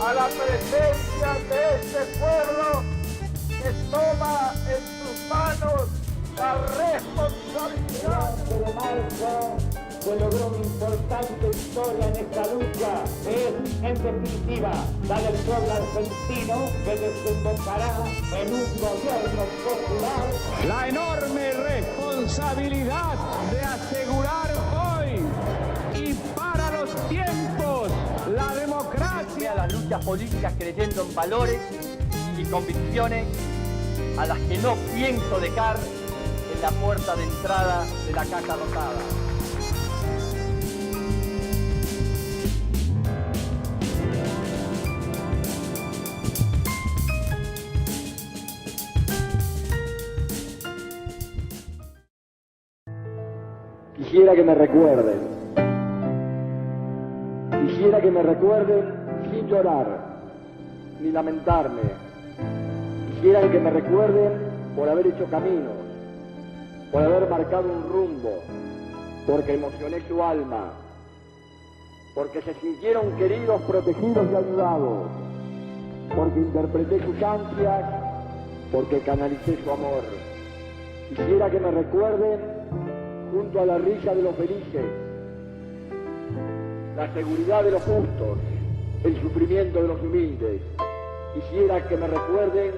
a la presencia de este pueblo que toma en sus manos la responsabilidad. De marzo se logró una importante historia en esta lucha, que es, en definitiva, la del pueblo argentino, que desembocará en un gobierno popular. La enorme responsabilidad de asegurar hoy y para los tiempos la democracia. A las luchas políticas creyendo en valores y convicciones a las que no pienso dejar en la puerta de entrada de la Casa Rosada. Quisiera que me recuerden. Quisiera que me recuerden sin llorar, ni lamentarme. Quisiera que me recuerden por haber hecho caminos, por haber marcado un rumbo, porque emocioné su alma, porque se sintieron queridos, protegidos y ayudados, porque interpreté sus ansias, porque canalicé su amor. Quisiera que me recuerden junto a la risa de los felices, la seguridad de los justos, el sufrimiento de los humildes. Quisiera que me recuerden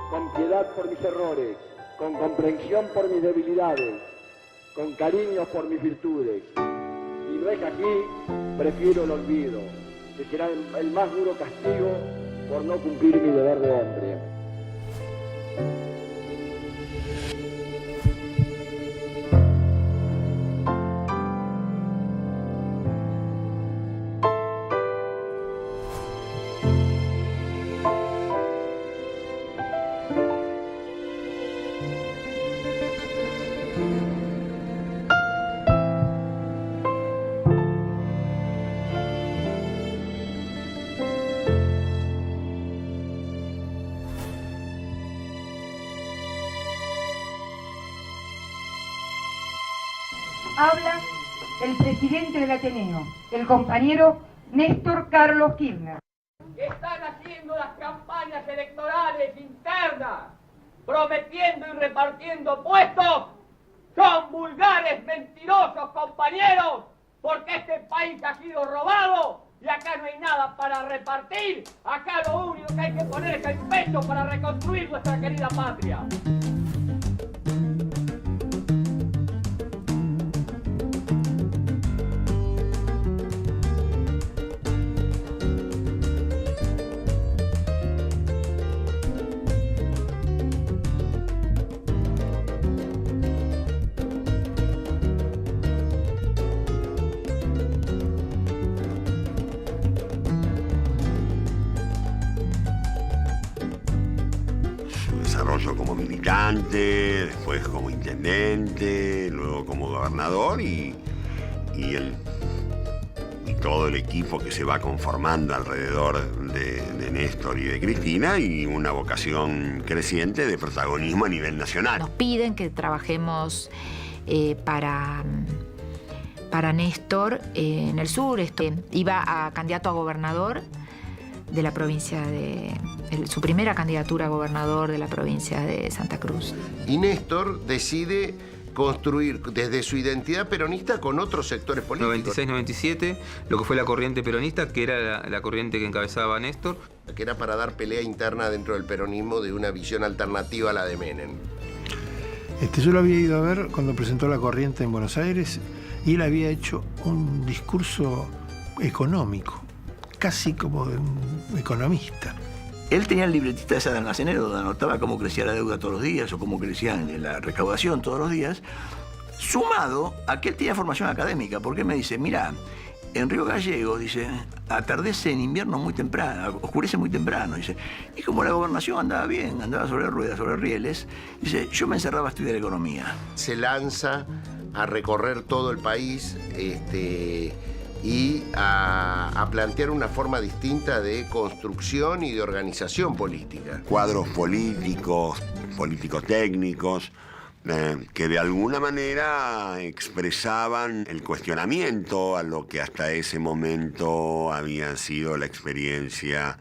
con piedad por mis errores, con comprensión por mis debilidades, con cariño por mis virtudes. Si no es así, prefiero el olvido, que será el más duro castigo por no cumplir mi deber de hombre. Habla el presidente del Ateneo, el compañero Néstor Carlos Kirchner. Están haciendo las campañas electorales internas, prometiendo y repartiendo puestos. Son vulgares, mentirosos, compañeros, porque este país ha sido robado y acá no hay nada para repartir. Acá lo único que hay que poner es el pecho para reconstruir nuestra querida patria. Como militante, después como intendente, luego como gobernador y todo el equipo que se va conformando alrededor de Néstor y de Cristina, y una vocación creciente de protagonismo a nivel nacional. Nos piden que trabajemos para Néstor en el sur. Iba a candidato a gobernador de la provincia su primera candidatura a gobernador de la provincia de Santa Cruz. Y Néstor decide construir desde su identidad peronista con otros sectores políticos. 96-97, lo que fue la corriente peronista, que era la corriente que encabezaba Néstor. Que era para dar pelea interna dentro del peronismo de una visión alternativa a la de Menem. Yo lo había ido a ver cuando presentó la corriente en Buenos Aires y él había hecho un discurso económico, casi como de un economista. Él tenía el libretita esa de almacenero donde anotaba cómo crecía la deuda todos los días o cómo crecía la recaudación todos los días, sumado a que él tenía formación académica, porque él me dice, mira, en Río Gallegos, dice, atardece en invierno muy temprano, oscurece muy temprano, dice, y como la gobernación andaba bien, andaba sobre ruedas, sobre rieles, dice, yo me encerraba a estudiar economía. Se lanza a recorrer todo el país, y a plantear una forma distinta de construcción y de organización política. Cuadros políticos, político-técnicos, que de alguna manera expresaban el cuestionamiento a lo que hasta ese momento había sido la experiencia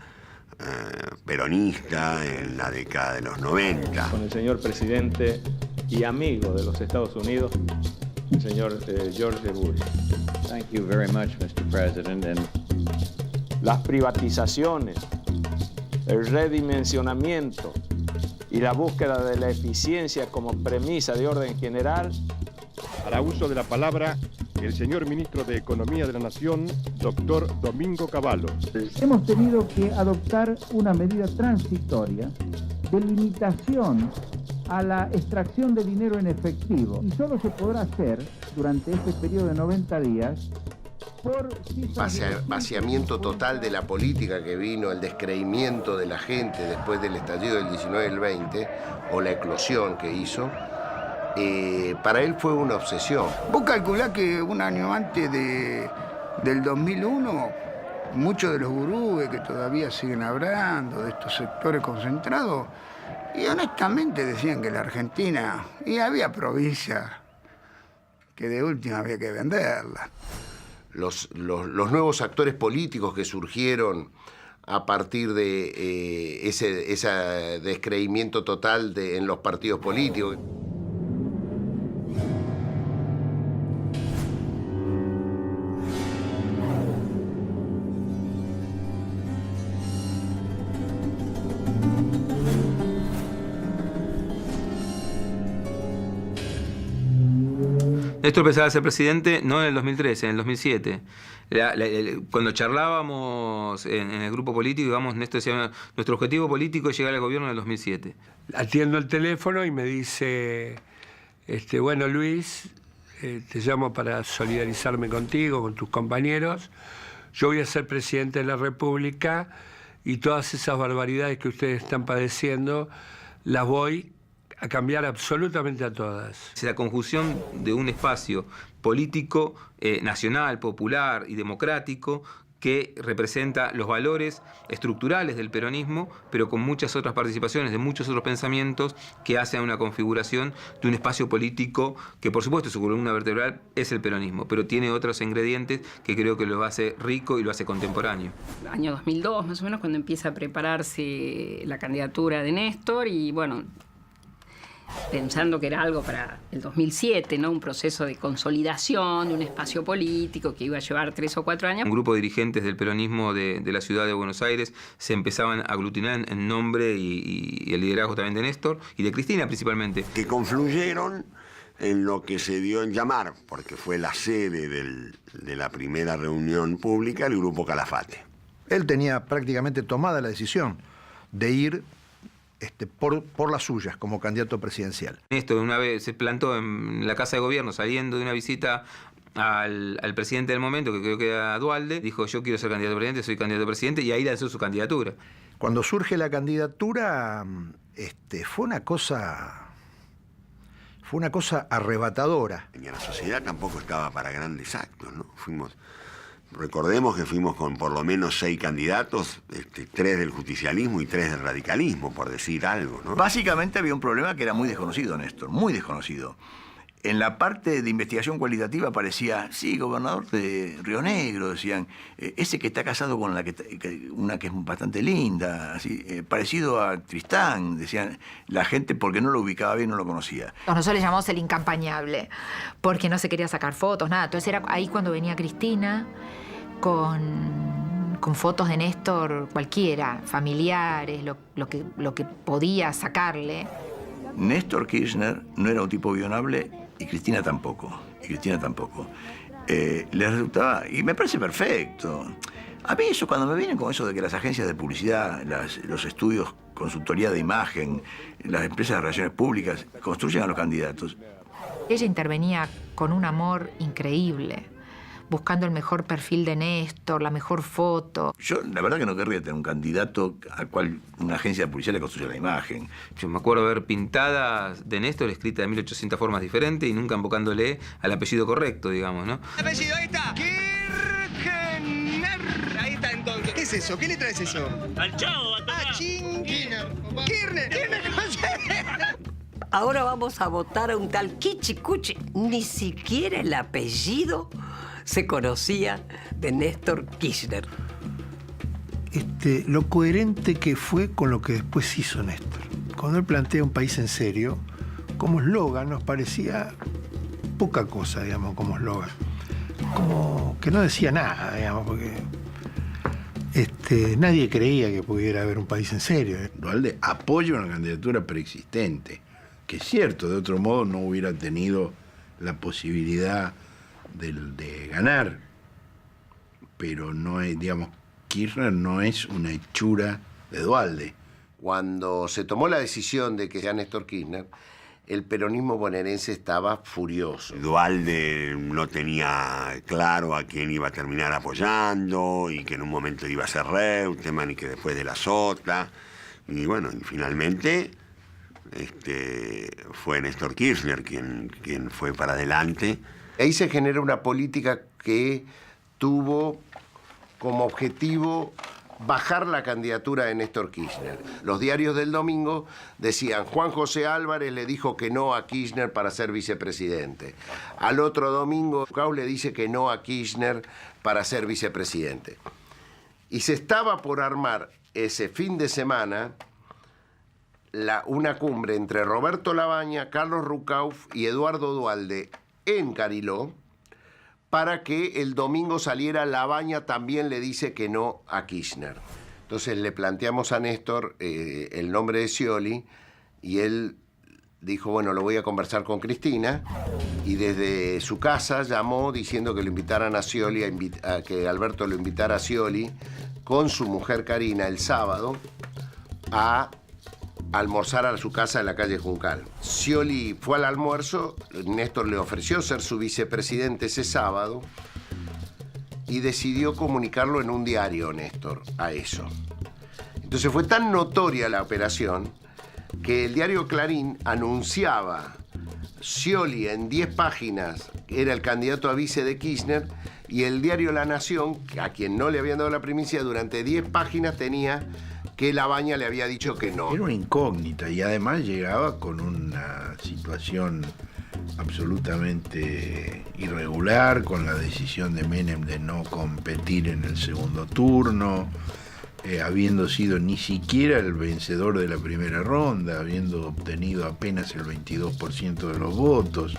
peronista en la década de los 90. Con el señor presidente y amigo de los Estados Unidos, el señor George Bush. Thank you very much, Mr. President. Las privatizaciones, el redimensionamiento y la búsqueda de la eficiencia como premisa de orden general. Para uso de la palabra, el señor ministro de Economía de la Nación, doctor Domingo Cavallo. Hemos tenido que adoptar una medida transitoria de limitación a la extracción de dinero en efectivo y solo se podrá hacer durante este periodo de 90 días por vaciamiento total de la política que vino, el descreimiento de la gente después del estallido del 19 y el 20, o la eclosión que hizo, para él fue una obsesión. Vos calculás que un año antes del 2001, muchos de los gurúes que todavía siguen hablando de estos sectores concentrados, y honestamente decían que la Argentina, y había provincias que de última había que venderla. Los nuevos actores políticos que surgieron a partir de ese descreimiento total en los partidos políticos. Néstor empezaba a ser presidente no en el 2013, en el 2007. Cuando charlábamos en el grupo político, digamos, Néstor decía, nuestro objetivo político es llegar al gobierno en el 2007. Atiendo el teléfono y me dice, bueno, Luis, te llamo para solidarizarme contigo, con tus compañeros. Yo voy a ser presidente de la República y todas esas barbaridades que ustedes están padeciendo las voy a cambiar absolutamente a todas. La conjunción de un espacio político, nacional, popular y democrático que representa los valores estructurales del peronismo, pero con muchas otras participaciones de muchos otros pensamientos que hacen una configuración de un espacio político que, por supuesto, su columna vertebral es el peronismo, pero tiene otros ingredientes que creo que lo hace rico y lo hace contemporáneo. Año 2002, más o menos, cuando empieza a prepararse la candidatura de Néstor y, bueno, pensando que era algo para el 2007, ¿no? Un proceso de consolidación de un espacio político que iba a llevar 3 o 4 años. Un grupo de dirigentes del peronismo de la ciudad de Buenos Aires se empezaban a aglutinar en nombre y el liderazgo también de Néstor y de Cristina principalmente. Que confluyeron en lo que se dio en llamar, porque fue la sede de la primera reunión pública, el Grupo Calafate. Él tenía prácticamente tomada la decisión de ir por las suyas como candidato presidencial. Néstor una vez se plantó en la Casa de Gobierno saliendo de una visita al presidente del momento, que creo que era Duhalde, dijo: yo quiero ser candidato a presidente, soy candidato a presidente, y ahí lanzó su candidatura. Cuando surge la candidatura, fue una cosa arrebatadora. Y la sociedad tampoco estaba para grandes actos, ¿no? Recordemos que fuimos con por lo menos 6 candidatos, 3 del justicialismo y 3 del radicalismo, por decir algo, ¿no? Básicamente había un problema que era muy desconocido, Néstor, muy desconocido. En la parte de investigación cualitativa aparecía, sí, gobernador de Río Negro, decían, ese que está casado con una que es bastante linda, así, parecido a Tristán, decían la gente, porque no lo ubicaba bien, no lo conocía. Nosotros le llamamos el incampañable, porque no se quería sacar fotos, nada. Entonces era ahí cuando venía Cristina con fotos de Néstor cualquiera, familiares, lo que podía sacarle. Néstor Kirchner no era un tipo guionable y Cristina tampoco. Le resultaba, y me parece perfecto. A mí eso, cuando me vienen con eso de que las agencias de publicidad, los estudios, consultoría de imagen, las empresas de relaciones públicas construyen a los candidatos. Ella intervenía con un amor increíble, buscando el mejor perfil de Néstor, la mejor foto. Yo, la verdad que no querría tener un candidato al cual una agencia de publicidad le construya la imagen. Yo me acuerdo ver pintadas de Néstor escritas de 1800 formas diferentes y nunca invocándole al apellido correcto, digamos, ¿no? El apellido, ahí está. Kirchner. Ahí está entonces. ¿Qué es eso? ¿Qué letra es eso? Al chavo, Kirchner. Kirchner. ahora vamos a votar a un tal Kichikuchi. Ni siquiera el apellido se conocía de Néstor Kirchner. Lo coherente que fue con lo que después hizo Néstor. Cuando él plantea un país en serio, como eslogan nos parecía poca cosa, digamos, como eslogan. Como que no decía nada, digamos, porque nadie creía que pudiera haber un país en serio. Duhalde apoya una candidatura preexistente, que es cierto, de otro modo no hubiera tenido la posibilidad de ganar, pero no es, digamos, Kirchner no es una hechura de Duhalde. Cuando se tomó la decisión de que sea Néstor Kirchner, el peronismo bonaerense estaba furioso. Duhalde no tenía claro a quién iba a terminar apoyando y que en un momento iba a ser Reutemann y que después de la Sota. Y bueno, y finalmente fue Néstor Kirchner quien fue para adelante. Ahí se genera una política que tuvo como objetivo bajar la candidatura de Néstor Kirchner. Los diarios del domingo decían: Juan José Álvarez le dijo que no a Kirchner para ser vicepresidente. Al otro domingo, Cau le dice que no a Kirchner para ser vicepresidente. Y se estaba por armar ese fin de semana una cumbre entre Roberto Labaña, Carlos Rucauf y Eduardo Duhalde en Cariló, para que el domingo saliera Labaña también le dice que no a Kirchner. Entonces le planteamos a Néstor el nombre de Scioli y él dijo, bueno, lo voy a conversar con Cristina, y desde su casa llamó diciendo que lo invitaran a Scioli, a que Alberto lo invitara a Scioli con su mujer Karina el sábado a almorzar a su casa en la calle Juncal. Scioli fue al almuerzo, Néstor le ofreció ser su vicepresidente ese sábado y decidió comunicarlo en un diario, Néstor, a eso. Entonces fue tan notoria la operación que el diario Clarín anunciaba Scioli en 10 páginas, era el candidato a vice de Kirchner, y el diario La Nación, a quien no le habían dado la primicia, durante 10 páginas tenía que Labaña le había dicho que no. Era una incógnita y además llegaba con una situación absolutamente irregular, con la decisión de Menem de no competir en el segundo turno, habiendo sido ni siquiera el vencedor de la primera ronda, habiendo obtenido apenas el 22% de los votos.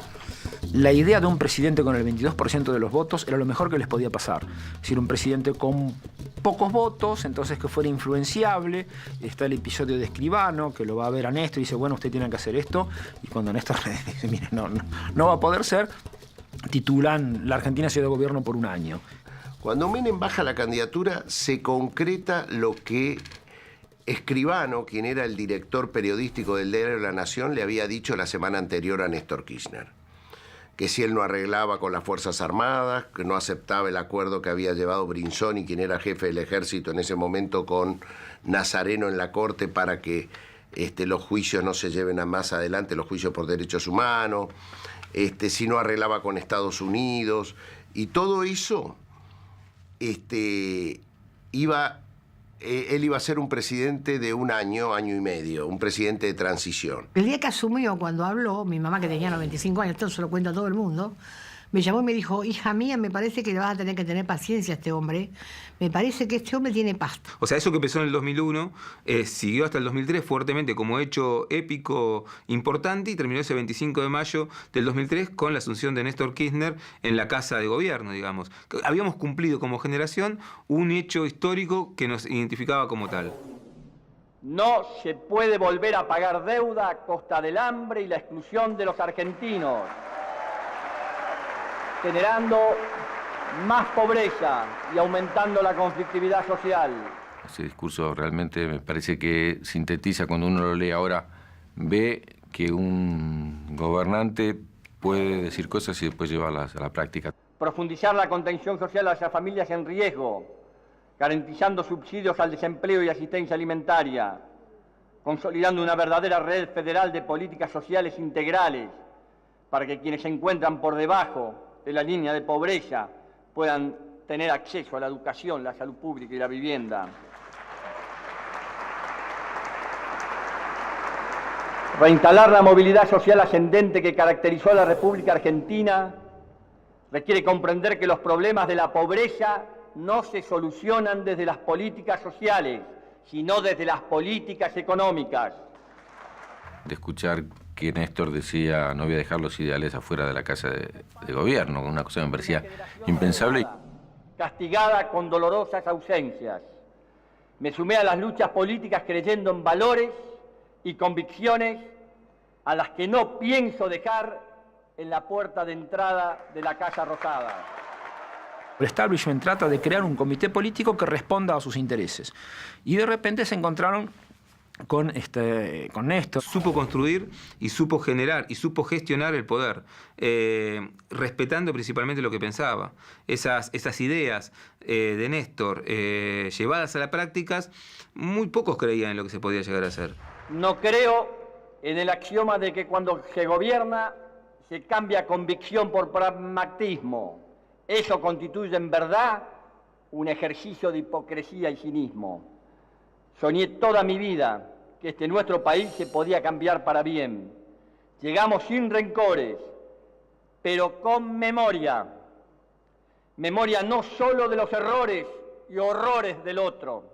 La idea de un presidente con el 22% de los votos era lo mejor que les podía pasar. Es decir, un presidente con pocos votos, entonces que fuera influenciable. Está el episodio de Escribano, que lo va a ver a Néstor y dice, bueno, usted tiene que hacer esto. Y cuando Néstor le dice, mire, no va a poder ser, titulan La Argentina ha sido gobierno por un año. Cuando Menem baja la candidatura, se concreta lo que Escribano, quien era el director periodístico del diario La Nación, le había dicho la semana anterior a Néstor Kirchner. Que si él no arreglaba con las Fuerzas Armadas, que no aceptaba el acuerdo que había llevado Brinsoni, quien era jefe del ejército en ese momento, con Nazareno en la corte para que los juicios no se lleven a más adelante, los juicios por derechos humanos, si no arreglaba con Estados Unidos, y todo eso él iba a ser un presidente de un año, año y medio, un presidente de transición. El día que asumió, cuando habló, mi mamá, que tenía 95 años, esto se lo cuenta a todo el mundo, me llamó y me dijo, hija mía, me parece que le vas a tener que tener paciencia a este hombre. Me parece que este hombre tiene pasta. O sea, eso que empezó en el 2001 siguió hasta el 2003 fuertemente como hecho épico importante y terminó ese 25 de mayo del 2003 con la asunción de Néstor Kirchner en la Casa de Gobierno, digamos. Habíamos cumplido como generación un hecho histórico que nos identificaba como tal. No se puede volver a pagar deuda a costa del hambre y la exclusión de los argentinos, generando más pobreza y aumentando la conflictividad social. Ese discurso realmente me parece que sintetiza, cuando uno lo lee ahora, ve que un gobernante puede decir cosas y después llevarlas a la práctica. Profundizar la contención social hacia familias en riesgo, garantizando subsidios al desempleo y asistencia alimentaria, consolidando una verdadera red federal de políticas sociales integrales para que quienes se encuentran por debajo de la línea de pobreza puedan tener acceso a la educación, la salud pública y la vivienda. Reinstalar la movilidad social ascendente que caracterizó a la República Argentina requiere comprender que los problemas de la pobreza no se solucionan desde las políticas sociales, sino desde las políticas económicas. De escuchar que Néstor decía no voy a dejar los ideales afuera de la casa de gobierno, una cosa que me parecía impensable. Castigada con dolorosas ausencias. Me sumé a las luchas políticas creyendo en valores y convicciones a las que no pienso dejar en la puerta de entrada de la Casa Rosada. El establishment trata de crear un comité político que responda a sus intereses. Y de repente se encontraron con Néstor. Supo construir y supo generar y supo gestionar el poder, respetando principalmente lo que pensaba. Esas ideas de Néstor llevadas a las prácticas, muy pocos creían en lo que se podía llegar a hacer. No creo en el axioma de que cuando se gobierna se cambia convicción por pragmatismo. Eso constituye en verdad un ejercicio de hipocresía y cinismo. Soñé toda mi vida que nuestro país se podía cambiar para bien. Llegamos sin rencores, pero con memoria. Memoria no solo de los errores y horrores del otro,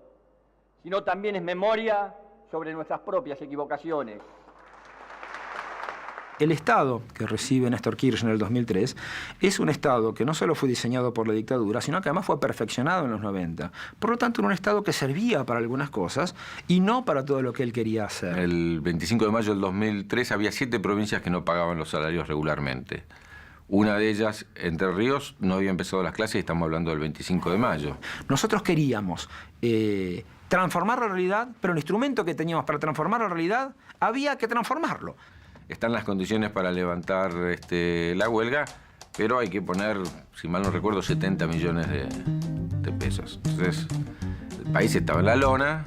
sino también es memoria sobre nuestras propias equivocaciones. El Estado que recibe Néstor Kirchner en el 2003 es un Estado que no solo fue diseñado por la dictadura, sino que además fue perfeccionado en los 90. Por lo tanto, era un Estado que servía para algunas cosas y no para todo lo que él quería hacer. El 25 de mayo del 2003 había 7 provincias que no pagaban los salarios regularmente. Una de ellas, Entre Ríos, no había empezado las clases y estamos hablando del 25 de mayo. Nosotros queríamos transformar la realidad, pero el instrumento que teníamos para transformar la realidad había que transformarlo. Están las condiciones para levantar la huelga, pero hay que poner, si mal no recuerdo, 70 millones de pesos. Entonces, el país estaba en la lona,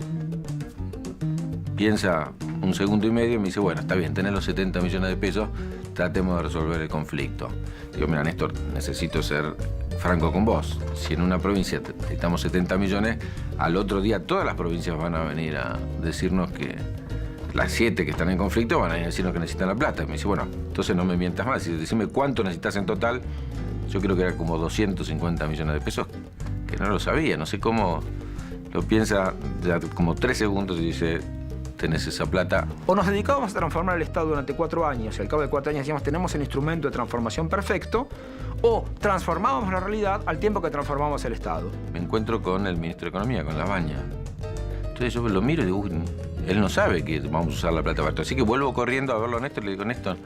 piensa un segundo y medio y me dice, bueno, está bien, tenés los 70 millones de pesos, tratemos de resolver el conflicto. Digo, mira, Néstor, necesito ser franco con vos. Si en una provincia necesitamos 70 millones, al otro día todas las provincias van a venir a decirnos que las 7 que están en conflicto van a decirnos que necesitan la plata. Y me dice, bueno, entonces no me mientas más. Y decime cuánto necesitas en total. Yo creo que era como 250 millones de pesos, que no lo sabía. No sé cómo lo piensa ya como 3 segundos y dice, tenés esa plata. O nos dedicábamos a transformar el Estado durante 4 años y al cabo de 4 años decíamos, tenemos el instrumento de transformación perfecto, o transformábamos la realidad al tiempo que transformamos el Estado. Me encuentro con el ministro de Economía, con Labaña. Entonces yo lo miro y digo, él no sabe que vamos a usar la plata para esto. Así que vuelvo corriendo a verlo a Néstor y le digo, Néstor,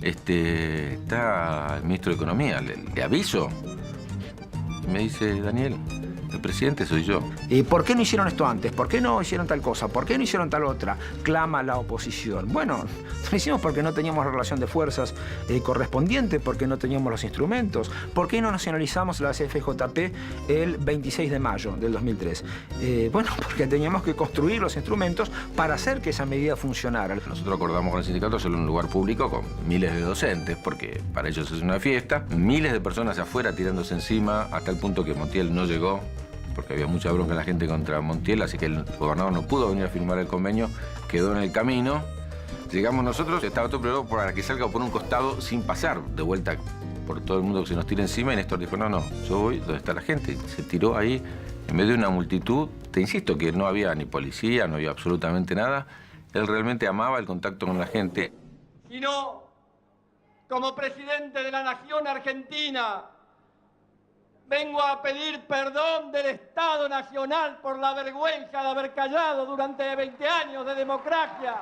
está el ministro de Economía, ¿le aviso? Y me dice, Daniel, el presidente soy yo. ¿Por qué no hicieron esto antes? ¿Por qué no hicieron tal cosa? ¿Por qué no hicieron tal otra? Clama la oposición. Bueno, lo hicimos porque no teníamos la relación de fuerzas correspondiente, porque no teníamos los instrumentos. ¿Por qué no nacionalizamos la CFJP el 26 de mayo del 2003? Bueno, porque teníamos que construir los instrumentos para hacer que esa medida funcionara. Nosotros acordamos con el sindicato hacerlo en un lugar público con miles de docentes, porque para ellos es una fiesta. Miles de personas afuera tirándose encima, hasta el punto que Montiel no llegó, porque había mucha bronca en la gente contra Montiel, así que el gobernador no pudo venir a firmar el convenio, quedó en el camino. Llegamos nosotros, estaba todo preparado para que salga por un costado sin pasar de vuelta por todo el mundo que se nos tira encima, y Néstor dijo, no, yo voy donde está la gente. Se tiró ahí en medio de una multitud. Te insisto que no había ni policía, no había absolutamente nada. Él realmente amaba el contacto con la gente. Sino, como presidente de la Nación Argentina, vengo a pedir perdón del Estado Nacional por la vergüenza de haber callado durante 20 años de democracia.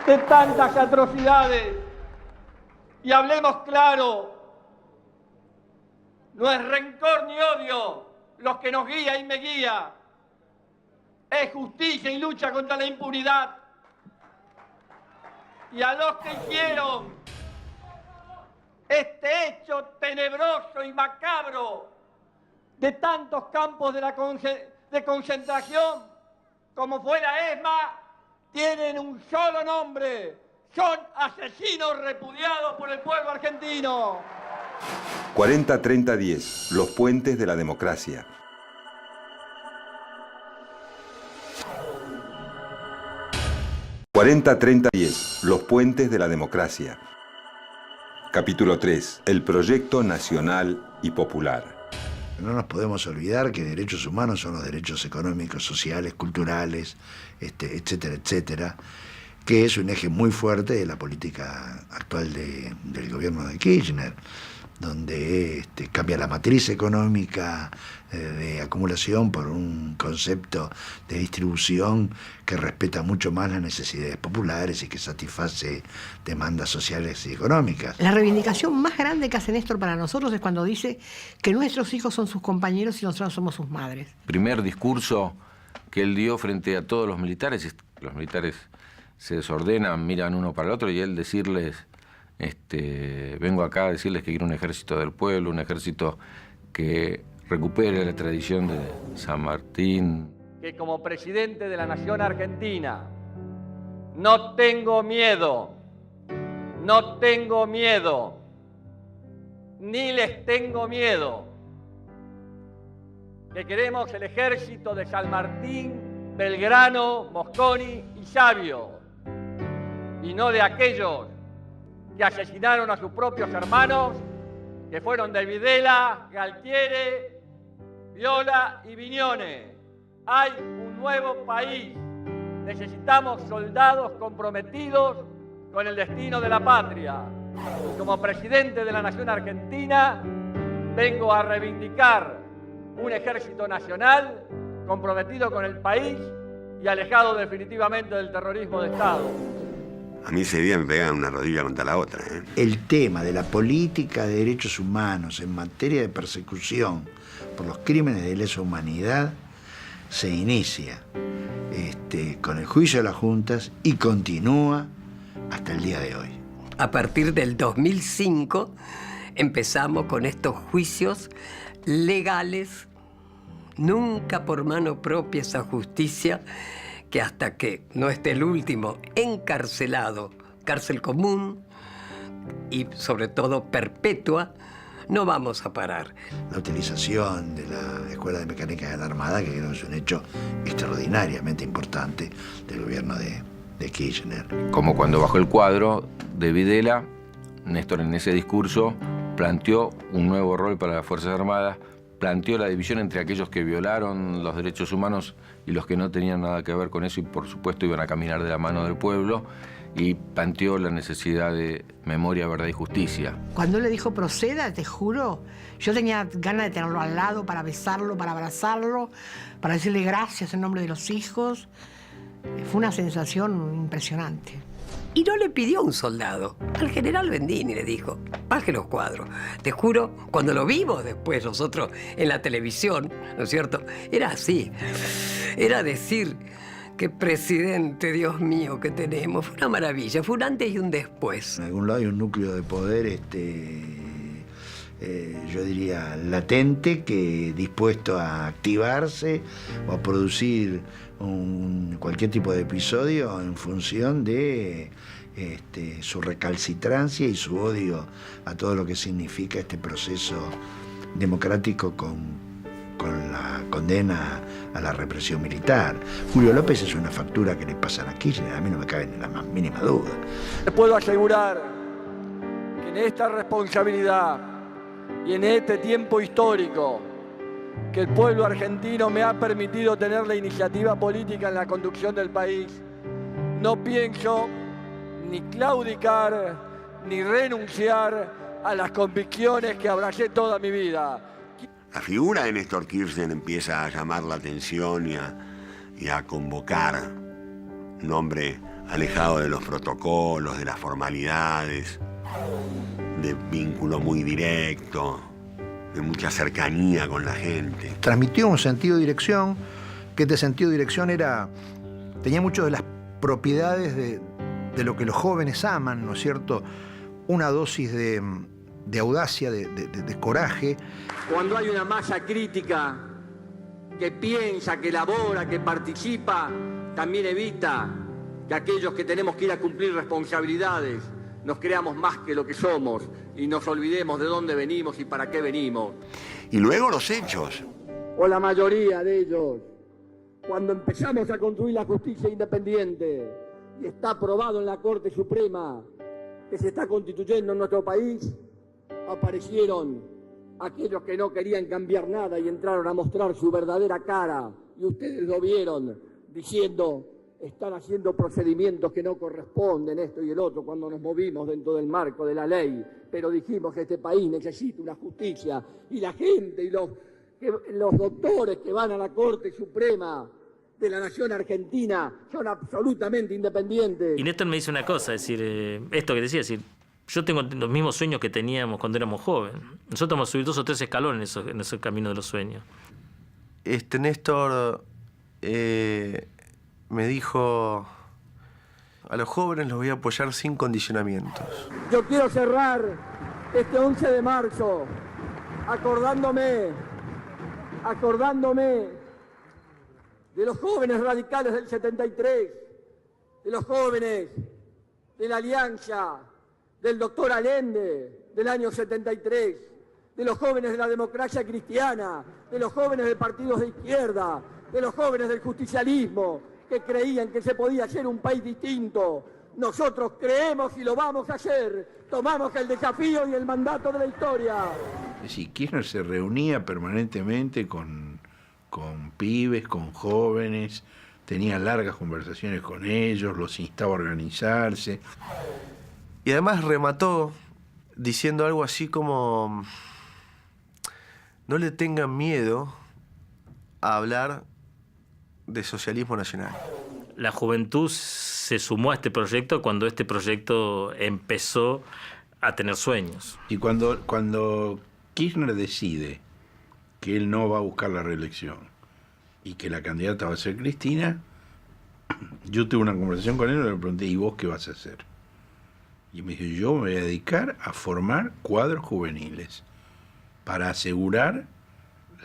De tantas atrocidades. Y hablemos claro. No es rencor ni odio lo que nos guía y me guía. Es justicia y lucha contra la impunidad. Y a los que hicieron este hecho tenebroso y macabro de tantos campos de concentración, como fue la ESMA, tienen un solo nombre. Son asesinos repudiados por el pueblo argentino. 40-30-10, los puentes de la democracia. «40-30-10, los puentes de la democracia». Capítulo 3, el proyecto nacional y popular. No nos podemos olvidar que derechos humanos son los derechos económicos, sociales, culturales, etcétera, etcétera, que es un eje muy fuerte de la política actual del gobierno de Kirchner, donde cambia la matriz económica de acumulación por un concepto de distribución que respeta mucho más las necesidades populares y que satisface demandas sociales y económicas. La reivindicación más grande que hace Néstor para nosotros es cuando dice que nuestros hijos son sus compañeros y nosotros somos sus madres. Primer discurso que él dio frente a todos los militares se desordenan, miran uno para el otro y él decirles, vengo acá a decirles que quiero un ejército del pueblo, un ejército que recupere la tradición de San Martín. Que como presidente de la Nación Argentina no tengo miedo, ni les tengo miedo. Que queremos el ejército de San Martín, Belgrano, Mosconi y Sabio, y no de aquellos que asesinaron a sus propios hermanos, que fueron de Videla, Galtieri, Viola y Viñones. Hay un nuevo país. Necesitamos soldados comprometidos con el destino de la patria. Y como presidente de la Nación Argentina, vengo a reivindicar un ejército nacional comprometido con el país y alejado definitivamente del terrorismo de Estado. A mí ese día me pegan una rodilla contra la otra. El tema de la política de derechos humanos en materia de persecución por los crímenes de lesa humanidad se inicia con el juicio de las juntas y continúa hasta el día de hoy. A partir del 2005 empezamos con estos juicios legales, nunca por mano propia esa justicia, que hasta que no esté el último encarcelado, cárcel común y sobre todo perpetua, no vamos a parar. La utilización de la Escuela de Mecánica de la Armada, que creo que es un hecho extraordinariamente importante del gobierno de Kirchner. Como cuando bajó el cuadro de Videla, Néstor en ese discurso planteó un nuevo rol para las Fuerzas Armadas, planteó la división entre aquellos que violaron los derechos humanos y los que no tenían nada que ver con eso y por supuesto iban a caminar de la mano del pueblo, y planteó la necesidad de memoria, verdad y justicia. Cuando él le dijo proceda, te juro, yo tenía ganas de tenerlo al lado para besarlo, para abrazarlo, para decirle gracias en nombre de los hijos. Fue una sensación impresionante. Y no le pidió un soldado. Al general Bendini le dijo, baje los cuadros. Te juro, cuando lo vimos después nosotros en la televisión, ¿no es cierto? Era así. Era decir, qué presidente, Dios mío, que tenemos. Fue una maravilla, fue un antes y un después. En algún lado hay un núcleo de poder, yo diría, latente, que dispuesto a activarse o a producir cualquier tipo de episodio en función de su recalcitrancia y su odio a todo lo que significa este proceso democrático con la condena a la represión militar. Julio López es una factura que le pasan a Kirchner, a mí no me cabe ni la más mínima duda. Les puedo asegurar que en esta responsabilidad y en este tiempo histórico que el pueblo argentino me ha permitido tener la iniciativa política en la conducción del país, no pienso ni claudicar ni renunciar a las convicciones que abracé toda mi vida. La figura de Néstor Kirchner empieza a llamar la atención y a convocar. Un hombre alejado de los protocolos, de las formalidades, de vínculo muy directo, de mucha cercanía con la gente. Transmitió un sentido de dirección, que este sentido de dirección tenía mucho de las propiedades de lo que los jóvenes aman, ¿no es cierto? Una dosis de audacia, de coraje. Cuando hay una masa crítica que piensa, que elabora, que participa, también evita que aquellos que tenemos que ir a cumplir responsabilidades nos creamos más que lo que somos y nos olvidemos de dónde venimos y para qué venimos. Y luego los hechos. O la mayoría de ellos, cuando empezamos a construir la justicia independiente y está aprobado en la Corte Suprema que se está constituyendo en nuestro país, aparecieron aquellos que no querían cambiar nada y entraron a mostrar su verdadera cara, y ustedes lo vieron diciendo: están haciendo procedimientos que no corresponden, esto y el otro, cuando nos movimos dentro del marco de la ley, pero dijimos que este país necesita una justicia, y la gente y los doctores que van a la Corte Suprema de la Nación Argentina son absolutamente independientes. Y Néstor me dice una cosa, es decir, esto que decía, es decir, yo tengo los mismos sueños que teníamos cuando éramos jóvenes. Nosotros vamos a subir 2 o 3 escalones en ese camino de los sueños. Néstor me dijo: a los jóvenes los voy a apoyar sin condicionamientos. Yo quiero cerrar este 11 de marzo acordándome de los jóvenes radicales del 73, de los jóvenes de la Alianza, del doctor Allende del año 73, de los jóvenes de la democracia cristiana, de los jóvenes de partidos de izquierda, de los jóvenes del justicialismo, que creían que se podía hacer un país distinto. Nosotros creemos y lo vamos a hacer. Tomamos el desafío y el mandato de la historia. Es decir, Kirchner se reunía permanentemente con pibes, con jóvenes, tenía largas conversaciones con ellos, los instaba a organizarse. Y además remató diciendo algo así como: no le tengan miedo a hablar de socialismo nacional. La juventud se sumó a este proyecto cuando este proyecto empezó a tener sueños. Y cuando Kirchner decide que él no va a buscar la reelección y que la candidata va a ser Cristina, yo tuve una conversación con él y le pregunté: ¿y vos qué vas a hacer? Y me dijo: yo me voy a dedicar a formar cuadros juveniles para asegurar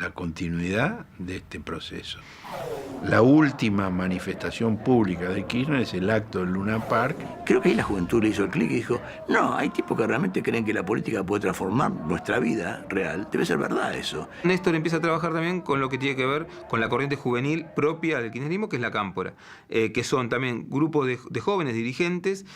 la continuidad de este proceso. La última manifestación pública de Kirchner es el acto del Luna Park. Creo que ahí la juventud le hizo el clic y dijo: no, hay tipos que realmente creen que la política puede transformar nuestra vida real. Debe ser verdad eso. Néstor empieza a trabajar también con lo que tiene que ver con la corriente juvenil propia del kirchnerismo, que es la Cámpora, que son también grupos de jóvenes dirigentes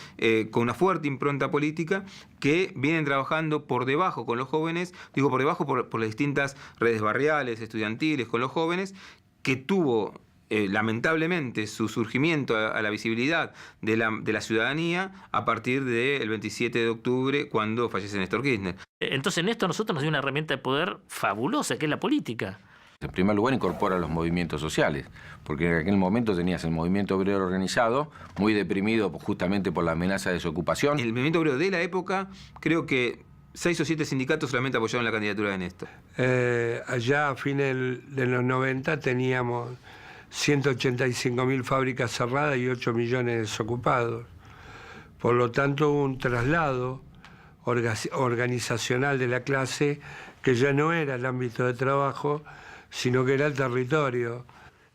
con una fuerte impronta política que vienen trabajando por debajo con los jóvenes, digo por debajo por las distintas redes barriales, estudiantiles, con los jóvenes, que tuvo lamentablemente su surgimiento a la visibilidad de la ciudadanía a partir del 27 de octubre, cuando fallece Néstor Kirchner. Entonces Néstor a nosotros nos dio una herramienta de poder fabulosa, que es la política. En primer lugar, incorpora los movimientos sociales, porque en aquel momento tenías el movimiento obrero organizado, muy deprimido justamente por la amenaza de desocupación. El movimiento obrero de la época, creo que 6 o 7 sindicatos solamente apoyaron la candidatura de Néstor. Allá a fines de los 90 teníamos 185.000 fábricas cerradas y 8 millones desocupados. Por lo tanto, hubo un traslado organizacional de la clase que ya no era el ámbito de trabajo, sino que era el territorio.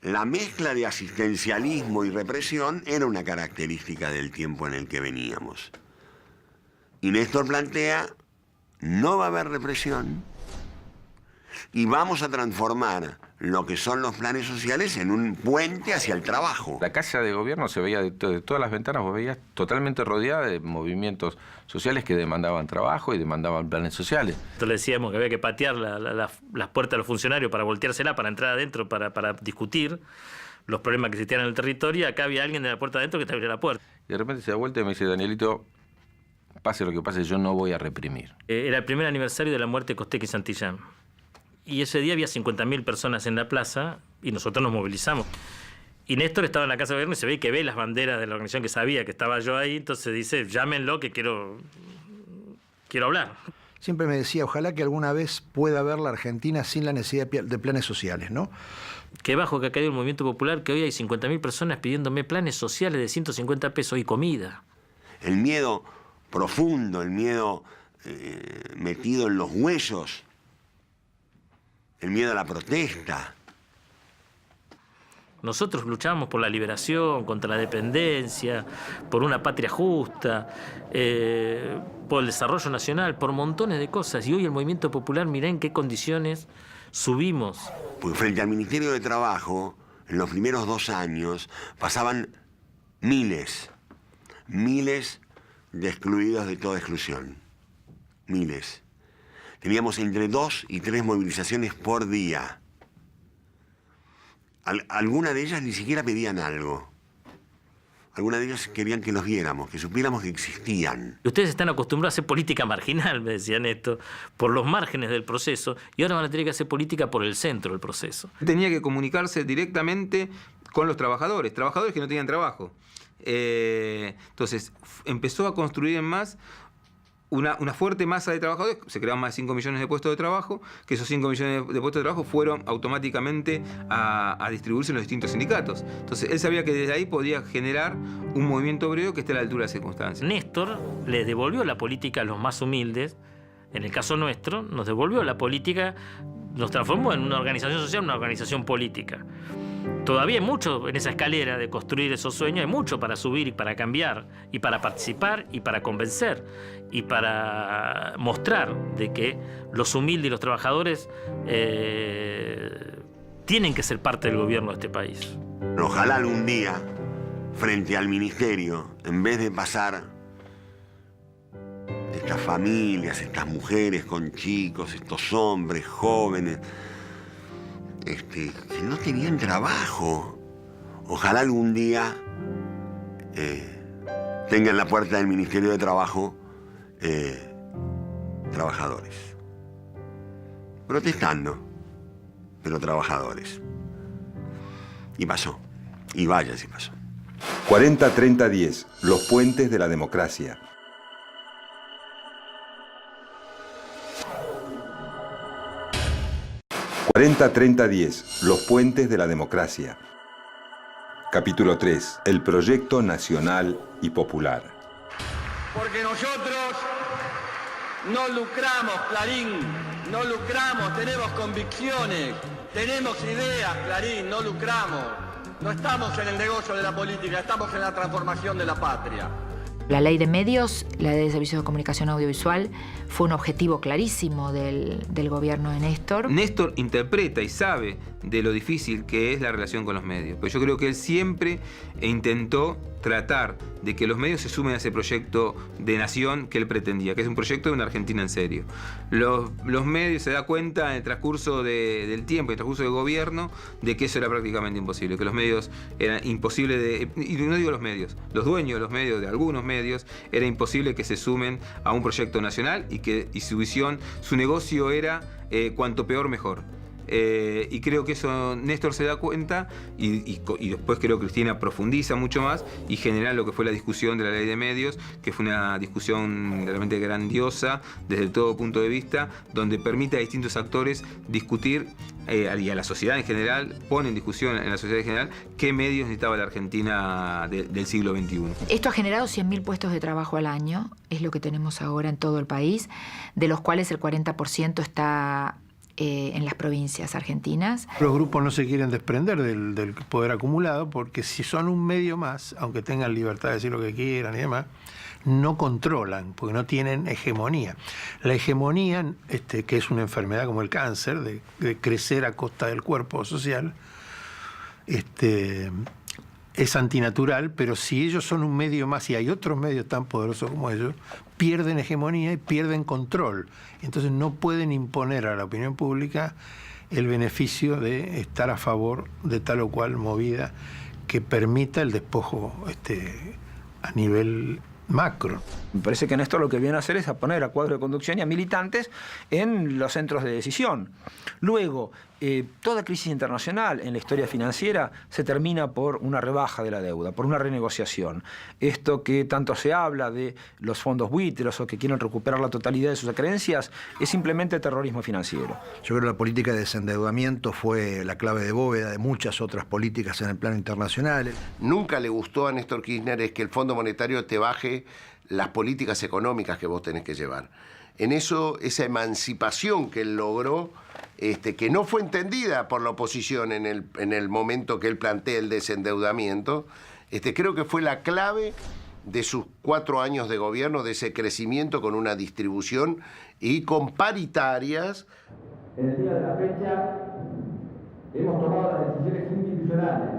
La mezcla de asistencialismo y represión era una característica del tiempo en el que veníamos. Y Néstor plantea: no va a haber represión y vamos a transformar lo que son los planes sociales en un puente hacia el trabajo. La casa de gobierno se veía de todas las ventanas, vos veías totalmente rodeada de movimientos sociales que demandaban trabajo y demandaban planes sociales. Entonces le decíamos que había que patear las puertas de los funcionarios para volteársela, para entrar adentro, para discutir los problemas que existían en el territorio. Acá había alguien de la puerta adentro que te abría la puerta. Y de repente se da vuelta y me dice: Danielito, pase lo que pase, yo no voy a reprimir. Era el primer aniversario de la muerte de Costec y Santillán. Y ese día había 50.000 personas en la plaza y nosotros nos movilizamos. Y Néstor estaba en la casa de gobierno y se ve que ve las banderas de la organización, que sabía que estaba yo ahí, entonces dice: llámenlo que quiero hablar. Siempre me decía: ojalá que alguna vez pueda ver la Argentina sin la necesidad de planes sociales, ¿no? Qué bajo que ha caído el movimiento popular, que hoy hay 50.000 personas pidiéndome planes sociales de 150 pesos y comida. El miedo profundo, el miedo metido en los huesos, el miedo a la protesta. Nosotros luchábamos por la liberación, contra la dependencia, por una patria justa, por el desarrollo nacional, por montones de cosas. Y hoy el movimiento popular, mirá en qué condiciones subimos. Porque frente al Ministerio de Trabajo, en los primeros 2 años, pasaban miles de excluidos de toda exclusión. Miles. Teníamos entre 2 y 3 movilizaciones por día. Algunas de ellas ni siquiera pedían algo. Algunas de ellas querían que los viéramos, que supiéramos que existían. Ustedes están acostumbrados a hacer política marginal, me decían esto, por los márgenes del proceso, y ahora van a tener que hacer política por el centro del proceso. Tenía que comunicarse directamente con los trabajadores que no tenían trabajo. Entonces, empezó a construir en más una fuerte masa de trabajadores, se crearon más de 5 millones de puestos de trabajo, que esos 5 millones de puestos de trabajo fueron automáticamente a distribuirse en los distintos sindicatos. Entonces él sabía que desde ahí podía generar un movimiento obrero que esté a la altura de las circunstancias. Néstor le devolvió la política a los más humildes, en el caso nuestro, nos devolvió la política, nos transformó en una organización social, una organización política. Todavía hay mucho en esa escalera de construir esos sueños, hay mucho para subir y para cambiar, y para participar, y para convencer, y para mostrar de que los humildes y los trabajadores tienen que ser parte del gobierno de este país. Ojalá algún día, frente al ministerio, en vez de pasar estas familias, estas mujeres con chicos, estos hombres jóvenes, que no tenían trabajo, ojalá algún día tengan en la puerta del Ministerio de Trabajo trabajadores. Protestando, pero trabajadores. Y pasó. Y vaya si pasó. 40-30-10, los puentes de la democracia. «40-30-10, los puentes de la democracia». Capítulo 3, el proyecto nacional y popular. Porque nosotros no lucramos, Clarín, no lucramos, tenemos convicciones, tenemos ideas, Clarín, no lucramos. No estamos en el negocio de la política, estamos en la transformación de la patria. La ley de medios, la ley de servicios de comunicación audiovisual, fue un objetivo clarísimo del gobierno de Néstor. Néstor interpreta y sabe de lo difícil que es la relación con los medios. Pero yo creo que él siempre intentó tratar de que los medios se sumen a ese proyecto de nación que él pretendía, que es un proyecto de una Argentina en serio. Los medios se da cuenta en el transcurso del tiempo, en el transcurso del gobierno, de que eso era prácticamente imposible, que los medios eran imposibles de... Y no digo los medios, los dueños de los medios, de algunos medios, era imposible que se sumen a un proyecto nacional y su visión, su negocio era cuanto peor mejor. Y creo que eso Néstor se da cuenta y después creo que Cristina profundiza mucho más y genera lo que fue la discusión de la ley de medios, que fue una discusión realmente grandiosa desde todo punto de vista, donde permite a distintos actores discutir y a la sociedad en general, pone en discusión en la sociedad en general qué medios necesitaba la Argentina del siglo XXI. Esto ha generado 100.000 puestos de trabajo al año, es lo que tenemos ahora en todo el país, de los cuales el 40% está en las provincias argentinas. Los grupos no se quieren desprender del poder acumulado porque si son un medio más, aunque tengan libertad de decir lo que quieran y demás, no controlan, porque no tienen hegemonía. La hegemonía, que es una enfermedad como el cáncer, de crecer a costa del cuerpo social, es antinatural, pero si ellos son un medio más y hay otros medios tan poderosos como ellos, pierden hegemonía y pierden control. Entonces no pueden imponer a la opinión pública el beneficio de estar a favor de tal o cual movida que permita el despojo a nivel macro. Me parece que Néstor lo que viene a hacer es a poner a cuadros de conducción y a militantes en los centros de decisión. Luego, toda crisis internacional en la historia financiera se termina por una rebaja de la deuda, por una renegociación. Esto que tanto se habla de los fondos buitres o que quieren recuperar la totalidad de sus acreencias es simplemente terrorismo financiero. Yo creo que la política de desendeudamiento fue la clave de bóveda de muchas otras políticas en el plano internacional. Nunca le gustó a Néstor Kirchner es que el Fondo Monetario te baje las políticas económicas que vos tenés que llevar. en eso, esa emancipación que él logró, que no fue entendida por la oposición en el momento que él plantea el desendeudamiento, creo que fue la clave de sus 4 años de gobierno, de ese crecimiento con una distribución y con paritarias. En el día de la fecha hemos tomado las decisiones institucionales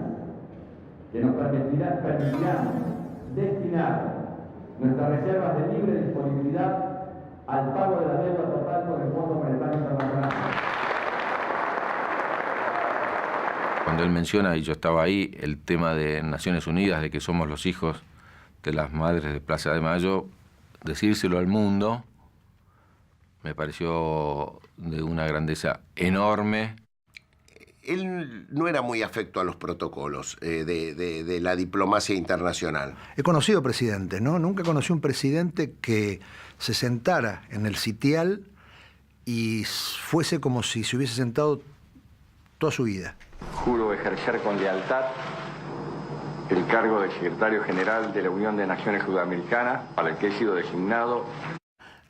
que nos permitirán destinar nuestras reservas de libre disponibilidad al pago de la deuda total con el Fondo Monetario Internacional. Cuando él menciona, y yo estaba ahí, el tema de Naciones Unidas, de que somos los hijos de las madres de Plaza de Mayo, decírselo al mundo me pareció de una grandeza enorme. Él no era muy afecto a los protocolos de la diplomacia internacional. He conocido presidentes, ¿no? Nunca conocí un presidente que se sentara en el sitial y fuese como si se hubiese sentado toda su vida. Juro ejercer con lealtad el cargo de secretario general de la Unión de Naciones Sudamericanas, para el que he sido designado.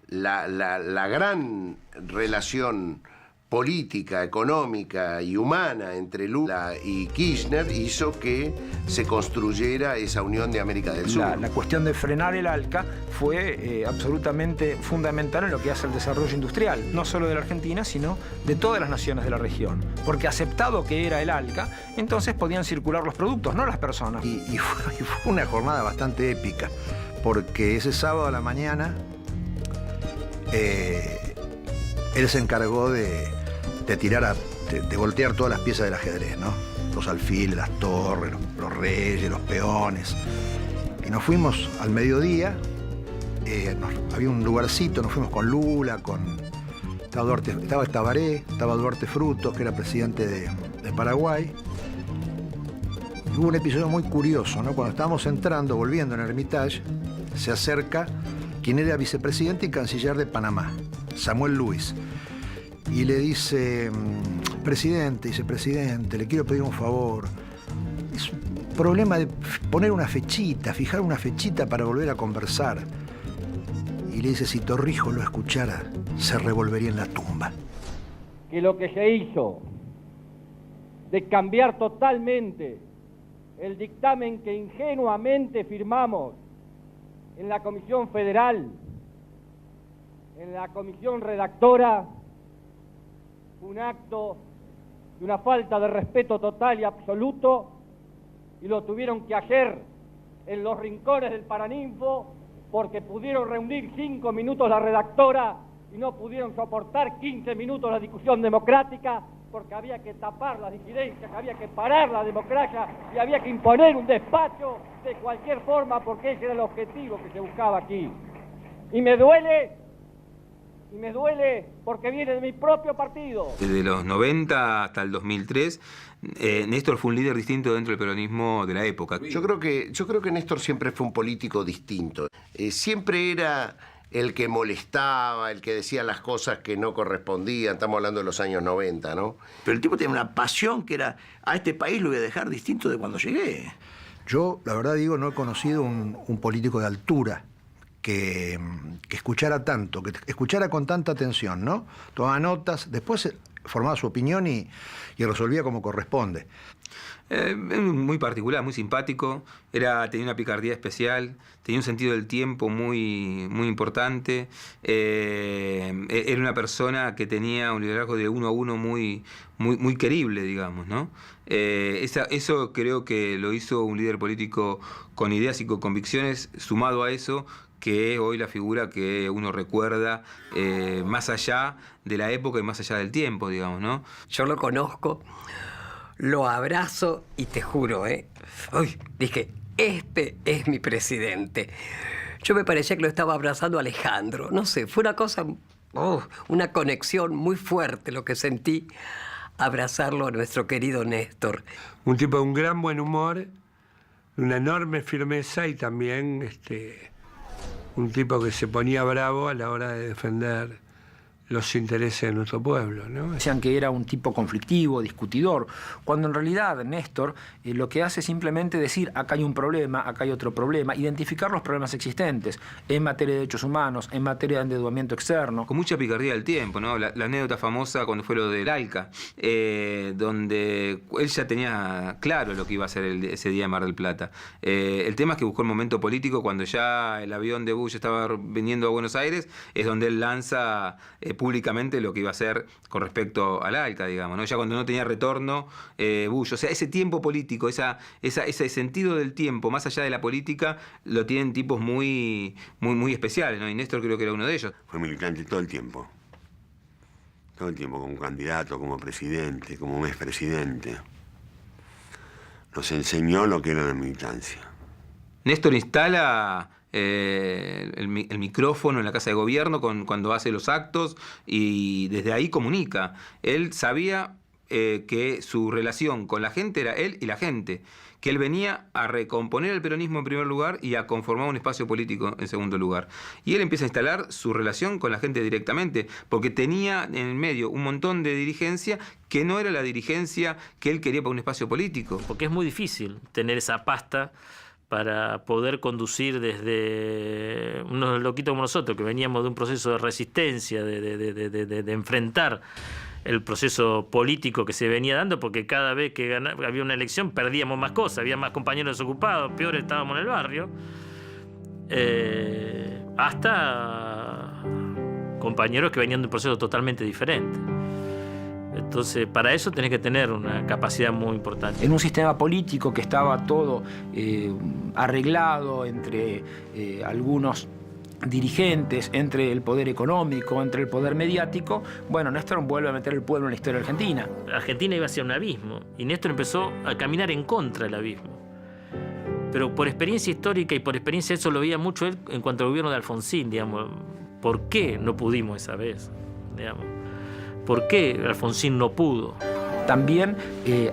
La gran relación política, económica y humana entre Lula y Kirchner hizo que se construyera esa Unión de América del Sur. La cuestión de frenar el ALCA fue absolutamente fundamental en lo que hace el desarrollo industrial, no solo de la Argentina, sino de todas las naciones de la región. Porque aceptado que era el ALCA, entonces podían circular los productos, no las personas. Y fue una jornada bastante épica, porque ese sábado a la mañana él se encargó de voltear todas las piezas del ajedrez, ¿no? Los alfiles, las torres, los reyes, los peones. Y nos fuimos al mediodía, había un lugarcito, nos fuimos con Lula, estaba Tabaré, estaba Duarte Frutos, que era presidente de Paraguay. Y hubo un episodio muy curioso, ¿no? Cuando estábamos entrando, volviendo en Hermitage, se acerca quien era vicepresidente y canciller de Panamá, Samuel Luis. Y le dice, presidente, le quiero pedir un favor. Es un problema de poner una fechita, fijar una fechita para volver a conversar. Y le dice, si Torrijos lo escuchara, se revolvería en la tumba. Que lo que se hizo de cambiar totalmente el dictamen que ingenuamente firmamos en la Comisión Federal, en la Comisión Redactora, un acto de una falta de respeto total y absoluto, y lo tuvieron que hacer en los rincones del Paraninfo porque pudieron reunir 5 minutos la redactora y no pudieron soportar 15 minutos la discusión democrática, porque había que tapar las disidencias, había que parar la democracia y había que imponer un despacho de cualquier forma, porque ese era el objetivo que se buscaba aquí. Y me duele porque viene de mi propio partido. Desde los 90 hasta el 2003, Néstor fue un líder distinto dentro del peronismo de la época. Yo creo que Néstor siempre fue un político distinto. Siempre era el que molestaba, el que decía las cosas que no correspondían. Estamos hablando de los años 90, ¿no? Pero el tipo tenía una pasión que era, a este país lo voy a dejar distinto de cuando llegué. Yo, la verdad digo, no he conocido un político de altura que escuchara tanto, que escuchara con tanta atención, ¿no? Tomaba notas, después formaba su opinión y resolvía como corresponde. Muy particular, muy simpático, tenía una picardía especial, tenía un sentido del tiempo muy, muy importante, era una persona que tenía un liderazgo de uno a uno muy, muy, muy querible, digamos, ¿no? Eso creo que lo hizo un líder político con ideas y con convicciones, sumado a eso, que es hoy la figura que uno recuerda más allá de la época y más allá del tiempo, digamos, ¿no? Yo lo conozco, lo abrazo y te juro, dije, este es mi presidente. Yo me parecía que lo estaba abrazando a Alejandro, no sé, fue una cosa, una conexión muy fuerte lo que sentí abrazarlo a nuestro querido Néstor. Un tipo de un gran buen humor, una enorme firmeza y también un tipo que se ponía bravo a la hora de defender los intereses de nuestro pueblo, ¿no? Decían que era un tipo conflictivo, discutidor, cuando en realidad Néstor lo que hace es simplemente decir acá hay un problema, acá hay otro problema, identificar los problemas existentes en materia de derechos humanos, en materia de endeudamiento externo. Con mucha picardía del tiempo, ¿no? La anécdota famosa cuando fue lo del ALCA, donde él ya tenía claro lo que iba a hacer ese día en Mar del Plata. El tema es que buscó el momento político cuando ya el avión de Bush estaba viniendo a Buenos Aires, es donde él lanza públicamente lo que iba a hacer con respecto al ALCA, digamos, ¿no? Ya cuando no tenía retorno Bush. O sea, ese tiempo político, ese sentido del tiempo, más allá de la política, lo tienen tipos muy especiales, ¿no? Y Néstor creo que era uno de ellos. Fue militante todo el tiempo. Todo el tiempo, como candidato, como presidente, como expresidente. Nos enseñó lo que era la militancia. Néstor instala el micrófono en la Casa de Gobierno cuando hace los actos y desde ahí comunica. Él sabía que su relación con la gente era él y la gente, que él venía a recomponer el peronismo en primer lugar y a conformar un espacio político en segundo lugar. Y él empieza a instalar su relación con la gente directamente, porque tenía en el medio un montón de dirigencia que no era la dirigencia que él quería para un espacio político. Porque es muy difícil tener esa pasta para poder conducir desde unos loquitos como nosotros, que veníamos de un proceso de resistencia, de enfrentar el proceso político que se venía dando, porque cada vez que había una elección perdíamos más cosas, había más compañeros desocupados, peor estábamos en el barrio, hasta compañeros que venían de un proceso totalmente diferente. Entonces, para eso tenés que tener una capacidad muy importante. En un sistema político que estaba todo arreglado entre algunos dirigentes, entre el poder económico, entre el poder mediático, bueno, Néstor vuelve a meter el pueblo en la historia argentina. Argentina iba hacia un abismo y Néstor empezó a caminar en contra del abismo. Pero por experiencia histórica y por experiencia eso lo veía mucho él en cuanto al gobierno de Alfonsín, digamos. ¿Por qué no pudimos esa vez? Digamos. ¿Por qué Alfonsín no pudo? También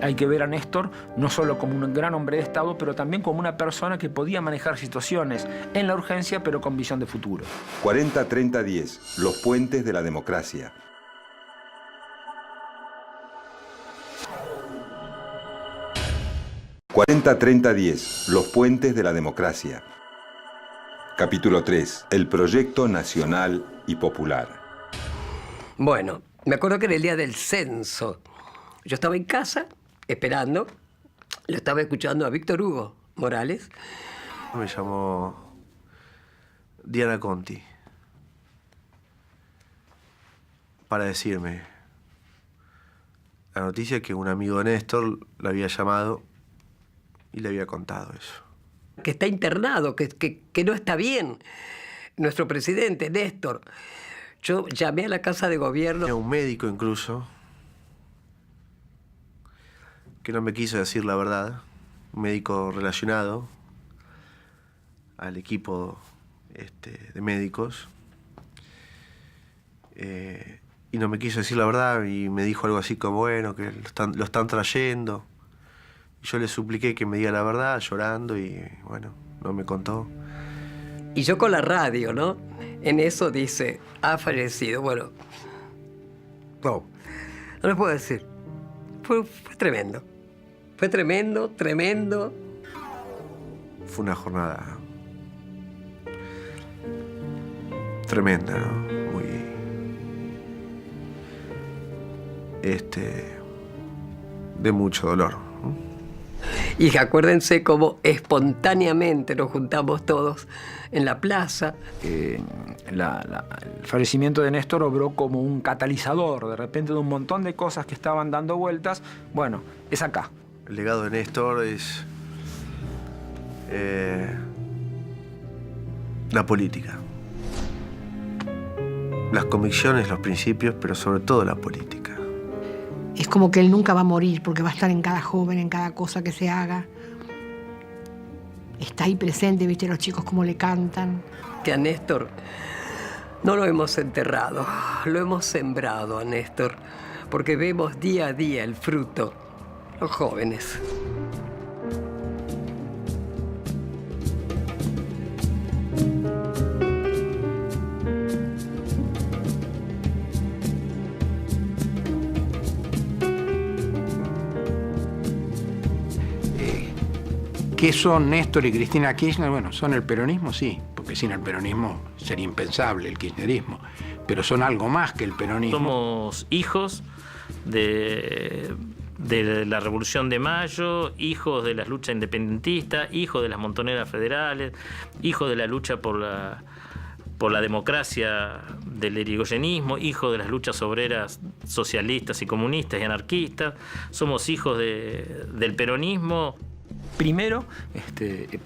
hay que ver a Néstor no solo como un gran hombre de Estado, pero también como una persona que podía manejar situaciones en la urgencia, pero con visión de futuro. 40-30-10, los puentes de la democracia. «40-30-10, los puentes de la democracia». Capítulo 3, el proyecto nacional y popular. Bueno, me acuerdo que era el día del censo. Yo estaba en casa, esperando. Lo estaba escuchando a Víctor Hugo Morales. Me llamó Diana Conti para decirme la noticia que un amigo de Néstor le había llamado y le había contado eso. Que está internado, que no está bien. Nuestro presidente, Néstor. Yo llamé a la Casa de Gobierno. Era un médico incluso, que no me quiso decir la verdad. Un médico relacionado al equipo de médicos. Y no me quiso decir la verdad y me dijo algo así como, bueno, que lo están trayendo. Y yo le supliqué que me diga la verdad, llorando, y bueno, no me contó. Y yo con la radio, ¿no? En eso dice, ha fallecido. Bueno, no les puedo decir. Fue tremendo. Fue tremendo, tremendo. Fue una jornada tremenda, ¿no? Muy... de mucho dolor. Y acuérdense cómo espontáneamente nos juntamos todos en la plaza. El fallecimiento de Néstor obró como un catalizador, de repente, de un montón de cosas que estaban dando vueltas. Bueno, es acá. El legado de Néstor es la política. Las convicciones, los principios, pero sobre todo la política. Es como que él nunca va a morir porque va a estar en cada joven, en cada cosa que se haga. Está ahí presente, viste los chicos cómo le cantan. Que a Néstor no lo hemos enterrado, lo hemos sembrado a Néstor, porque vemos día a día el fruto, los jóvenes. ¿Qué son Néstor y Cristina Kirchner? Bueno, son el peronismo, sí, porque sin el peronismo sería impensable el kirchnerismo, pero son algo más que el peronismo. Somos hijos de la Revolución de Mayo, hijos de las luchas independentistas, hijos de las montoneras federales, hijos de la lucha por la democracia del irigoyenismo, hijos de las luchas obreras socialistas y comunistas y anarquistas. Somos hijos del peronismo. Primero,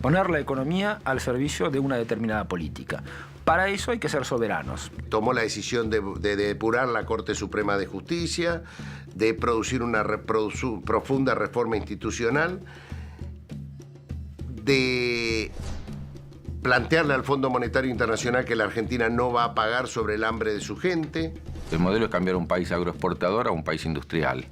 poner la economía al servicio de una determinada política. Para eso hay que ser soberanos. Tomó la decisión de depurar la Corte Suprema de Justicia, de producir una profunda reforma institucional, de plantearle al Fondo Monetario Internacional que la Argentina no va a pagar sobre el hambre de su gente. El modelo es cambiar un país agroexportador a un país industrial.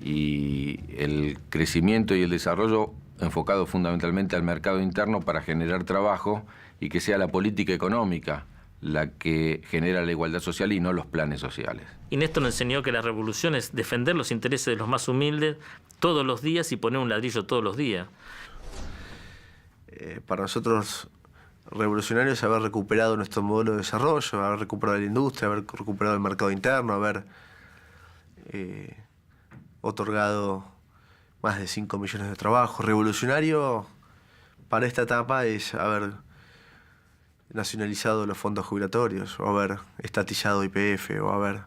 Y el crecimiento y el desarrollo enfocado fundamentalmente al mercado interno para generar trabajo y que sea la política económica la que genera la igualdad social y no los planes sociales. Y Néstor nos enseñó que la revolución es defender los intereses de los más humildes todos los días y poner un ladrillo todos los días. Para nosotros revolucionarios haber recuperado nuestro modelo de desarrollo, haber recuperado la industria, haber recuperado el mercado interno, haber otorgado más de 5 millones de trabajos. Revolucionario para esta etapa es haber nacionalizado los fondos jubilatorios, o haber estatizado YPF, o haber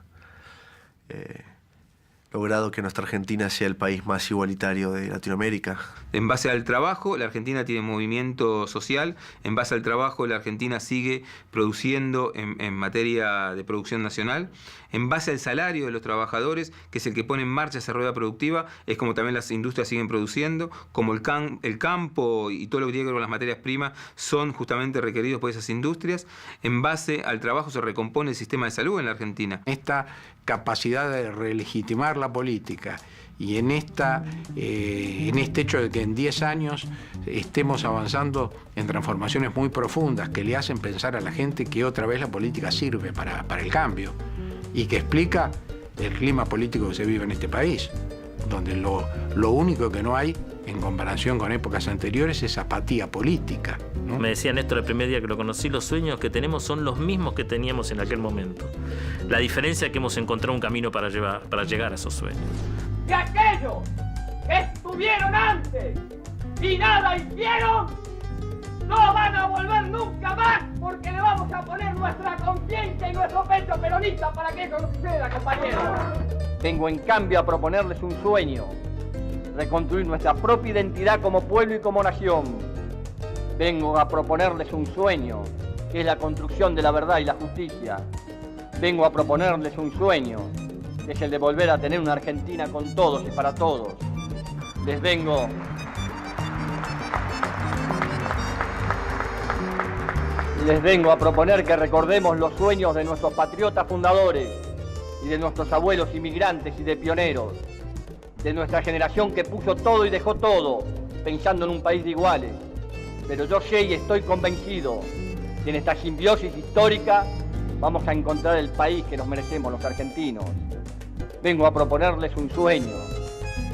logrado que nuestra Argentina sea el país más igualitario de Latinoamérica. En base al trabajo, la Argentina tiene movimiento social. En base al trabajo, la Argentina sigue produciendo en materia de producción nacional. En base al salario de los trabajadores, que es el que pone en marcha esa rueda productiva, es como también las industrias siguen produciendo, como el campo y todo lo que tiene que ver con las materias primas son justamente requeridos por esas industrias. En base al trabajo se recompone el sistema de salud en la Argentina. Esta capacidad de relegitimar la política y en este hecho de que en 10 años estemos avanzando en transformaciones muy profundas que le hacen pensar a la gente que otra vez la política sirve para el cambio y que explica el clima político que se vive en este país, donde lo único que no hay en comparación con épocas anteriores es apatía política, ¿no? Me decía Néstor el primer día que lo conocí, los sueños que tenemos son los mismos que teníamos en aquel momento. La diferencia es que hemos encontrado un camino para llegar a esos sueños. De aquellos que estuvieron antes y nada hicieron, no van a volver nunca más, porque le vamos a poner nuestra conciencia y nuestro pecho peronista para que eso no suceda, compañeros. Vengo en cambio a proponerles un sueño: reconstruir nuestra propia identidad como pueblo y como nación. Vengo a proponerles un sueño, que es la construcción de la verdad y la justicia. Vengo a proponerles un sueño, que es el de volver a tener una Argentina con todos y para todos. Les vengo a proponer que recordemos los sueños de nuestros patriotas fundadores y de nuestros abuelos inmigrantes y de pioneros, de nuestra generación que puso todo y dejó todo, pensando en un país de iguales. Pero yo sé y estoy convencido que en esta simbiosis histórica vamos a encontrar el país que nos merecemos los argentinos. Vengo a proponerles un sueño.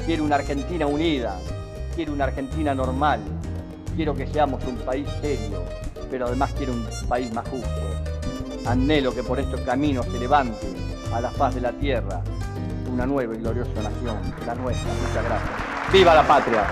Quiero una Argentina unida, quiero una Argentina normal, quiero que seamos un país serio, pero además quiero un país más justo. Anhelo que por estos caminos se levante a la faz de la tierra una nueva y gloriosa nación, la nuestra. Muchas gracias. ¡Viva la patria!